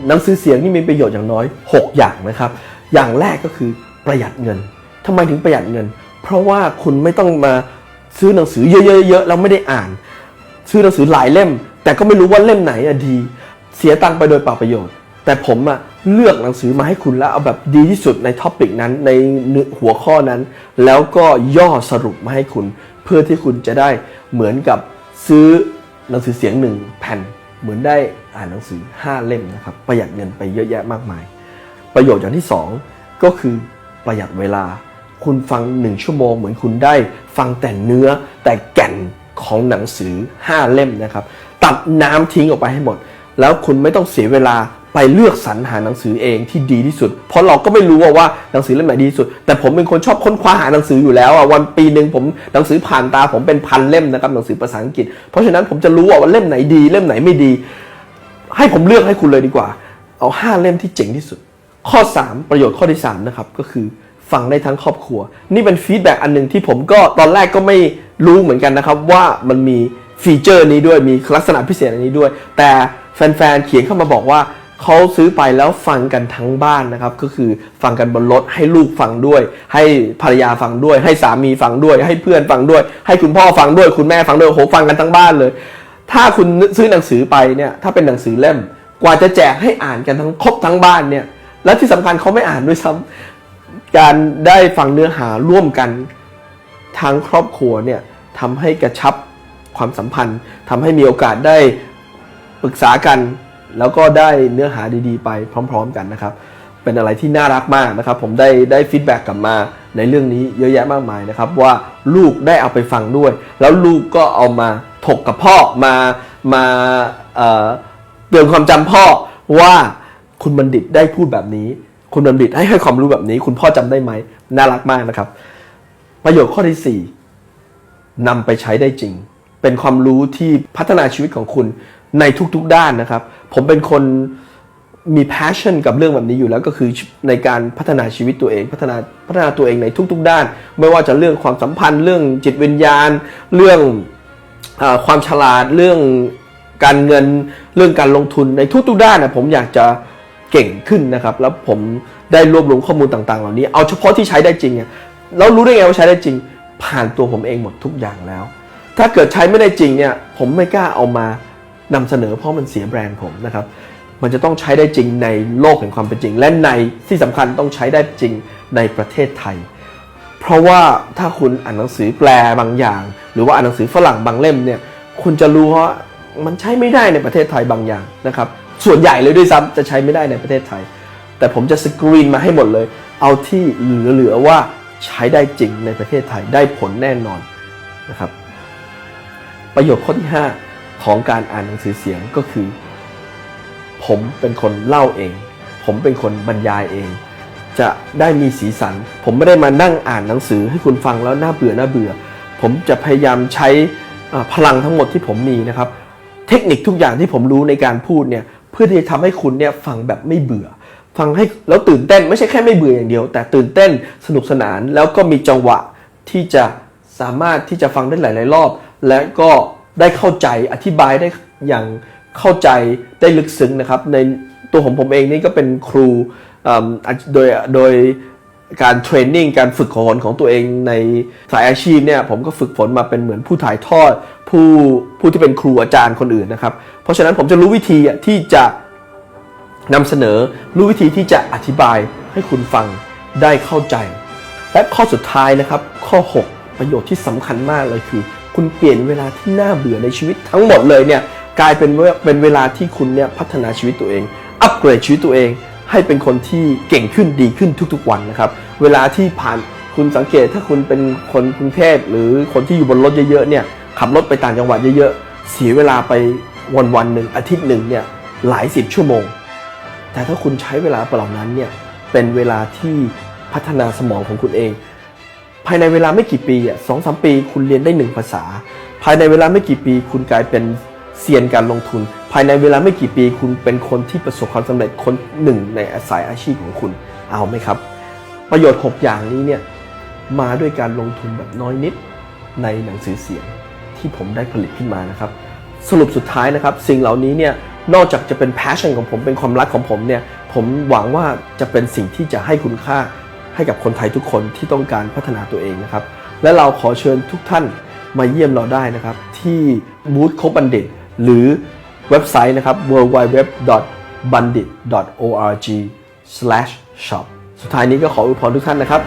หนังสือเสียงนี่มีประโยชน์อย่างน้อย6อย่างนะครับอย่างแรกก็คือประหยัดเงินทำไมถึงประหยัดเงินเพราะว่าคุณไม่ต้องมาซื้อหนังสือเยอะๆแล้วไม่ได้อ่านซื้อหนังสือหลายเล่มแต่ก็ไม่รู้ว่าเล่มไหนดีเสียตังค์ไปโดยเปล่าประโยชน์แต่ผมเลือกหนังสือมาให้คุณแล้วเอาแบบดีที่สุดในท็อปิกนั้นในหัวข้อนั้นแล้วก็ย่อสรุปมาให้คุณเพื่อที่คุณจะได้เหมือนกับซื้อหนังสือเสียง1แผ่นเหมือนได้อ่านหนังสือ5เล่มนะครับประหยัดเงินไปเยอะแยะมากมายประโยชน์อย่างที่2ก็คือประหยัดเวลาคุณฟัง1ชั่วโมงเหมือนคุณได้ฟังแต่เนื้อแต่แก่นของหนังสือ5เล่มนะครับตัดน้ำทิ้งออกไปให้หมดแล้วคุณไม่ต้องเสียเวลาไปเลือกสรรหาหนังสือเองที่ดีที่สุดเพราะเราก็ไม่รู้ว่าหนังสือเล่มไหนดีที่สุดแต่ผมเป็นคนชอบค้นคว้าหาหนังสืออยู่แล้ววันปีนึงผมหนังสือผ่านตาผมเป็น1,000เล่มนะครับหนังสือภาษาอังกฤษเพราะฉะนั้นผมจะรู้ว่าเล่มไหนดีเล่มไหนไม่ดีให้ผมเลือกให้คุณเลยดีกว่าเอา5เล่มที่เจ๋งที่สุดข้อ3ประโยชน์ข้อที่3นะครับก็คือฟังได้ทั้งครอบครัวนี่เป็นฟีดแบ็กอันนึงที่ผมก็ตอนแรกก็ไม่รู้เหมือนกันนะครับว่ามันมีฟีเจอร์นี้ด้วยมีลักษณะพิเศษอันนี้ด้วยแต่แฟนๆเขียนเข้ามาบอกว่าเขาซื้อไปแล้วฟังกันทั้งบ้านนะครับก็คือฟังกันบนรถให้ลูกฟังด้วยให้ภรรยาฟังด้วยให้สามีฟังด้วยให้เพื่อนฟังด้วยให้คุณพ่อฟังด้วยคุณแม่ฟังด้วยโอ้โหฟังกันทั้งบ้านเลยถ้าคุณซื้อหนังสือไปเนี่ยถ้าเป็นหนังสือเล่มกว่าจะแจกให้อ่านกันทั้งครบทั้งบ้านเนี่ยและที่สำคัญเขาไม่อ่านด้วยซ้ำการได้ฟังเนื้อหาร่วมกันทั้งครอบครัวเนี่ยทำให้กระชับความสัมพันธ์ทำให้มีโอกาสได้ปรึกษากันแล้วก็ได้เนื้อหาดีๆไปพร้อมๆกันนะครับเป็นอะไรที่น่ารักมากนะครับผมได้ฟีดแบ็กกลับมาในเรื่องนี้เยอะแยะมากมายนะครับว่าลูกได้เอาไปฟังด้วยแล้วลูกก็เอามาถกกับพ่อมาเตือนความจำพ่อว่าคุณบัณฑิตได้พูดแบบนี้คุณบัณฑิตให้ความรู้แบบนี้คุณพ่อจำได้ไหมน่ารักมากนะครับประโยชน์ข้อที่4นำไปใช้ได้จริงเป็นความรู้ที่พัฒนาชีวิตของคุณในทุกๆด้านนะครับผมเป็นคนมี passion กับเรื่องแบบนี้อยู่แล้วก็คือในการพัฒนาชีวิตตัวเองพัฒนาตัวเองในทุกๆด้านไม่ว่าจะเรื่องความสัมพันธ์เรื่องจิตวิญญาณเรื่องความฉลาดเรื่องการเงินเรื่องการลงทุนในทุกๆด้านนะผมอยากจะเก่งขึ้นนะครับแล้วผมได้รวบรวมข้อมูลต่างๆเหล่านี้เอาเฉพาะที่ใช้ได้จริงเนี่ยแล้วรู้ได้ไงว่าใช้ได้จริงผ่านตัวผมเองหมดทุกอย่างแล้วถ้าเกิดใช้ไม่ได้จริงเนี่ยผมไม่กล้าเอามานำเสนอเพราะมันเสียแบรนด์ผมนะครับมันจะต้องใช้ได้จริงในโลกแห่งความเป็นจริงและในที่สำคัญต้องใช้ได้จริงในประเทศไทยเพราะว่าถ้าคุณอ่านหนังสือแปลบางอย่างหรือว่าอ่านหนังสือฝรั่งบางเล่มเนี่ยคุณจะรู้ว่ามันใช้ไม่ได้ในประเทศไทยบางอย่างนะครับส่วนใหญ่เลยด้วยซ้ำจะใช้ไม่ได้ในประเทศไทยแต่ผมจะสกรีนมาให้หมดเลยเอาที่เหลือว่าใช้ได้จริงในประเทศไทยได้ผลแน่นอนนะครับประโยชน์ข้อที่5ของการอ่านหนังสือเสียงก็คือผมเป็นคนเล่าเองผมเป็นคนบรรยายเองจะได้มีสีสันผมไม่ได้มานั่งอ่านหนังสือให้คุณฟังแล้วน่าเบื่อผมจะพยายามใช้พลังทั้งหมดที่ผมมีนะครับเทคนิคทุกอย่างที่ผมรู้ในการพูดเนี่ยเพื่อที่จะทำให้คุณเนี่ยฟังแบบไม่เบื่อฟังให้แล้วตื่นเต้นไม่ใช่แค่ไม่เบื่ออย่างเดียวแต่ตื่นเต้นสนุกสนานแล้วก็มีจังหวะที่จะสามารถที่จะฟังได้หลายๆรอบและก็ได้เข้าใจอธิบายได้อย่างเข้าใจได้ลึกซึ้งนะครับในตัวผมเองนี่ก็เป็นครูโดยการเทรนนิ่งการฝึกฝนของตัวเองในสายอาชีพเนี่ยผมก็ฝึกฝนมาเป็นเหมือนผู้ถ่ายทอดผู้ที่เป็นครูอาจารย์คนอื่นนะครับเพราะฉะนั้นผมจะรู้วิธีที่จะนำเสนอรู้วิธีที่จะอธิบายให้คุณฟังได้เข้าใจและข้อสุดท้ายนะครับข้อ6ประโยชน์ที่สำคัญมากเลยคือคุณเปลี่ยนเวลาที่น่าเบื่อในชีวิตทั้งหมดเลยเนี่ยกลายเป็นเวลาที่คุณเนี่ยพัฒนาชีวิตตัวเองอัปเกรดชีวิตตัวเองให้เป็นคนที่เก่งขึ้นดีขึ้นทุกๆวันนะครับเวลาที่ผ่านคุณสังเกตถ้าคุณเป็นคนกรุงเทพหรือคนที่อยู่บนรถเยอะๆเนี่ยขับรถไปต่างจังหวัดเยอะๆเสียเวลาไปวันหนึ่งอาทิตย์หนึ่งเนี่ยหลาย10ชั่วโมงแต่ถ้าคุณใช้เวลาเหล่านั้นเนี่ยเป็นเวลาที่พัฒนาสมองของคุณเองภายในเวลาไม่กี่ปี2-3 ปีคุณเรียนได้1ภาษาภายในเวลาไม่กี่ปีคุณกลายเป็นเซียนการลงทุนภายในเวลาไม่กี่ปีคุณเป็นคนที่ประสบความสำเร็จคนหนึ่งในสายอาชีพของคุณเอาไหมครับประโยชน์6อย่างนี้เนี่ยมาด้วยการลงทุนแบบน้อยนิดในหนังสือเสียงที่ผมได้ผลิตขึ้นมานะครับสรุปสุดท้ายนะครับสิ่งเหล่านี้เนี่ย นอกจากจะเป็น passion ของผมเป็นความรักของผมเนี่ยผมหวังว่าจะเป็นสิ่งที่จะให้คุณค่าให้กับคนไทยทุกคนที่ต้องการพัฒนาตัวเองนะครับและเราขอเชิญทุกท่านมาเยี่ยมเราได้นะครับที่บูธคบบัณฑิตหรือเว็บไซต์นะครับ www.bandit.org/shop สุดท้ายนี้ก็ขออวยพรทุกท่านนะครับ